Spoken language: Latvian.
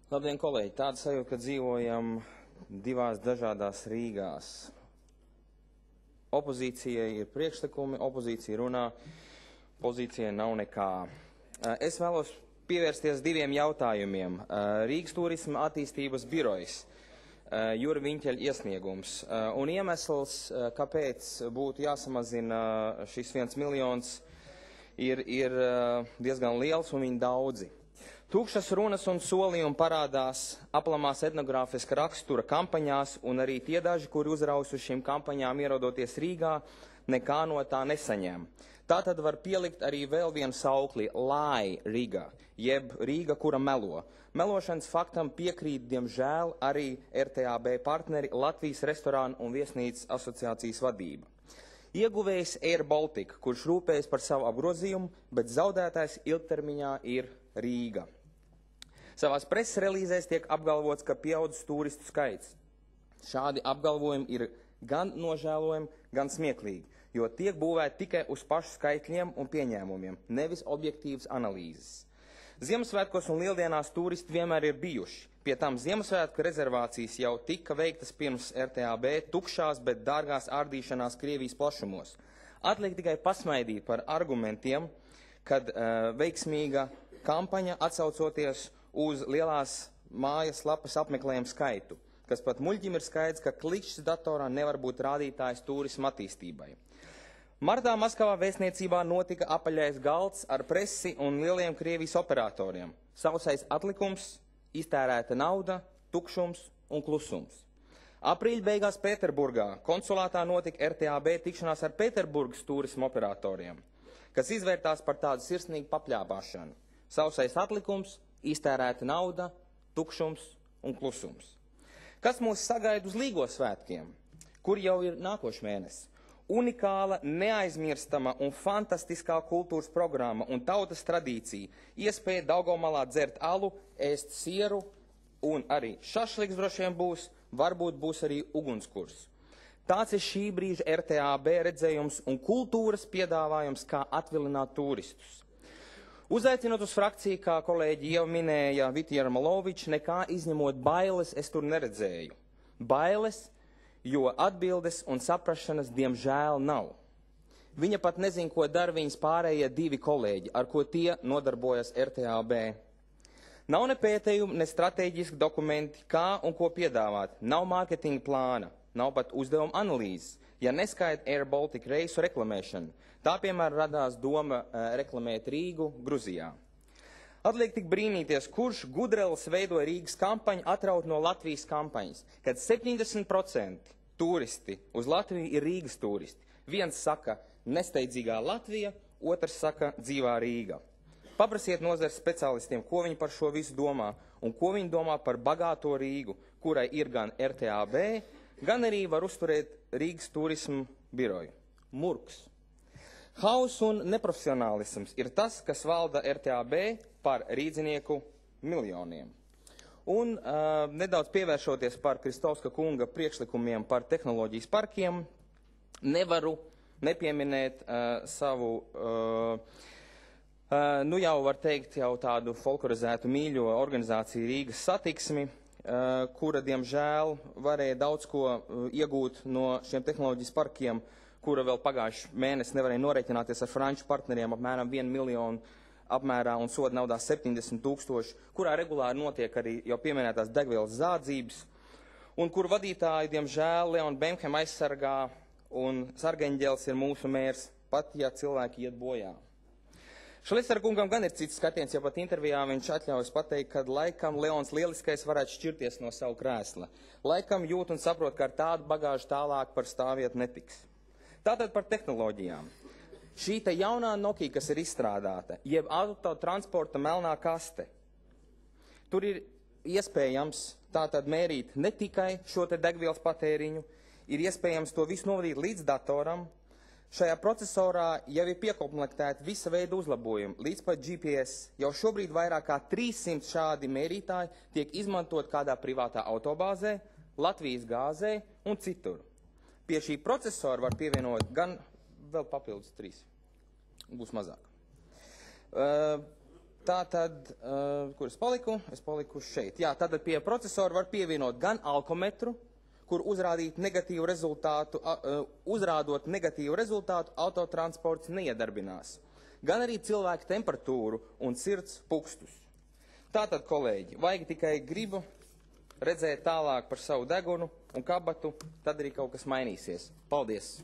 Labdien, kolēģi! Tāda sajūta, ka dzīvojam divās dažādās Rīgās. Opozīcijai ir priekšlikumi, opozīcija runā, pozīcijai nav nekā. Es vēlos pievērsties diviem jautājumiem. Rīgas turisma attīstības birojas, Jura Viņķeļa iesniegums. Un iemesls, kāpēc būtu jāsamazina šis 1 miljons, ir diezgan liels un viņi daudzi. Tukšas runas un solījumi parādās aplamās etnogrāfiska rakstura kampaņās, un arī tie daži, kuri uzraus uz šīm kampaņām ierodoties Rīgā, nekā no tā nesaņem. Tā tad var pielikt arī vēl vienu saukli – Lie Riga, jeb Rīga, kura melo. Melošanas faktam piekrīt, diemžēl, arī RTAB partneri Latvijas restorānu un viesnīcas asociācijas vadība. Ieguvējs Air Baltica, kurš rūpējas par savu apgrozījumu, bet zaudētājs ilgtermiņā ir Rīga. Savās preses relīzēs tiek apgalvots, ka pieaudzis turistu skaits. Šādi apgalvojumi ir gan nožēlojami, gan smieklīgi, jo tiek būvēti tikai uz pašu skaitļiem un pieņēmumiem, nevis objektīvas analīzes. Ziemassvētkos un lieldienās turisti vienmēr ir bijuši. Pie tam Ziemassvētku rezervācijas jau tika veiktas pirms RTAB tukšās, bet dārgās ārdīšanās Krievijas plašumos. Atliek tikai pasmaidīt par argumentiem, kad veiksmīga kampaņa atsaucoties uz lielās mājas lapas apmeklējumu skaitu, kas pat muļķim ir skaidrs, ka klikšķis datorā nevar būt rādītājs turisma attīstībai. Martā Maskavā vēstniecībā notika apaļais galds ar presi un lieliem Krievijas operatoriem. Sausais atlikums, iztērēta nauda, tukšums un klusums. Aprīļa beigās Pēterburgā konsulātā notika RTAB tikšanās ar Pēterburgas turisma operatoriem, kas izvērtās par tādu sirsnīgu papļāpāšanu. Sausais atlikums, iztērēta nauda, tukšums un klusums. Kas mūs sagaida uz Līgo svētkiem, kur jau ir nākošais mēnesis? Unikāla, neaizmirstama un fantastiskā kultūras programma un tautas tradīcija, iespēja Daugavmalā dzert alu, ēst sieru un arī šašliks droši vien būs, varbūt būs arī ugunskurs. Tāds ir šī brīža RTAB redzējums un kultūras piedāvājums, kā atvilināt turistus. Uzaicinot uz frakciju, kā kolēģi jau minēja Vitjera Malovičs, nekā izņemot bailes es tur neredzēju. Bailes, jo atbildes un saprašanas diemžēl nav. Viņa pat nezin, ko dara viņas pārējie divi kolēģi, ar ko tie nodarbojas RTAB. Nav ne pētējumi, ne stratēģiski dokumenti, kā un ko piedāvāt. Nav mārketinga plāna, nav pat uzdevuma analīzes, ja neskaita Air Baltica reisu reklamēšanu. Tā, piemēram, radās doma reklamēt Rīgu Gruzijā. Atliek tik brīnīties, kurš gudrelis veidoja Rīgas kampaņu atraut no Latvijas kampaņas, kad 70% turisti uz Latviju ir Rīgas turisti. Viens saka nesteidzīgā Latvija, otrs saka dzīvā Rīga. Paprasiet nozares speciālistiem, ko viņi par šo visu domā un ko viņi domā par bagāto Rīgu, kurai ir gan RTAB, gan arī var uzturēt Rīgas turismu biroju. Murks. Hauss un neprofesionālisms ir tas, kas valda RTAB par rīdzinieku miljoniem. Un nedaudz pievēršoties par Kristovska kunga priekšlikumiem par tehnoloģijas parkiem, nevaru nepieminēt savu, nu jau var teikt, jau tādu folklorizētu mīļo organizāciju Rīgas satiksmi, kura, diemžēl, varēja daudz ko iegūt no šiem tehnoloģijas parkiem, kura vēl pagājuši mēnesi nevarēja norēķināties ar franču partneriem apmēram 1 miljonu apmērā un soda naudā 70 000, kurā regulāri notiek arī jau pieminētās degvielas zādzības, un kur vadītāji, diemžēl, Leon Bemhem aizsargā, un sargeņģels ir mūsu mērs, pat ja cilvēki iet bojā. Šlesera kungam gan ir cits skatiens, ja pat intervijā viņš atļaujas pateikt, ka laikam Leons Lieliskais varētu šķirties no savu krēsla. Laikam jūt un saprot, ka ar tādu bagāžu tālāk par stāvvietu netiks. Tātad par tehnoloģijām. Šī te jaunā Nokia, kas ir izstrādāta, jeb autotransporta melnā kaste, tur ir iespējams tātad mērīt ne tikai šo te degvielas patēriņu, ir iespējams to visu novadīt līdz datoram. Šajā procesorā jau ir piekomplektēti visa veida uzlabojumi, līdz pat GPS. Jau šobrīd vairāk kā 300 šādi mērītāji tiek izmantot kādā privātā autobāzē, Latvijas gāzē un citur. Pie šī procesora var pievienot gan vēl papildus 3. Būs mazāk. Tātad, kur es paliku? Es paliku šeit. Jā, tātad pie procesora var pievienot gan alkometru, kur uzrādot negatīvu rezultātu, autotransports neiedarbinās, gan arī cilvēku temperatūru un sirds pukstus. Tātad, kolēģi, vajag tikai gribu redzēt tālāk par savu degunu un kabatu, tad arī kaut kas mainīsies. Paldies!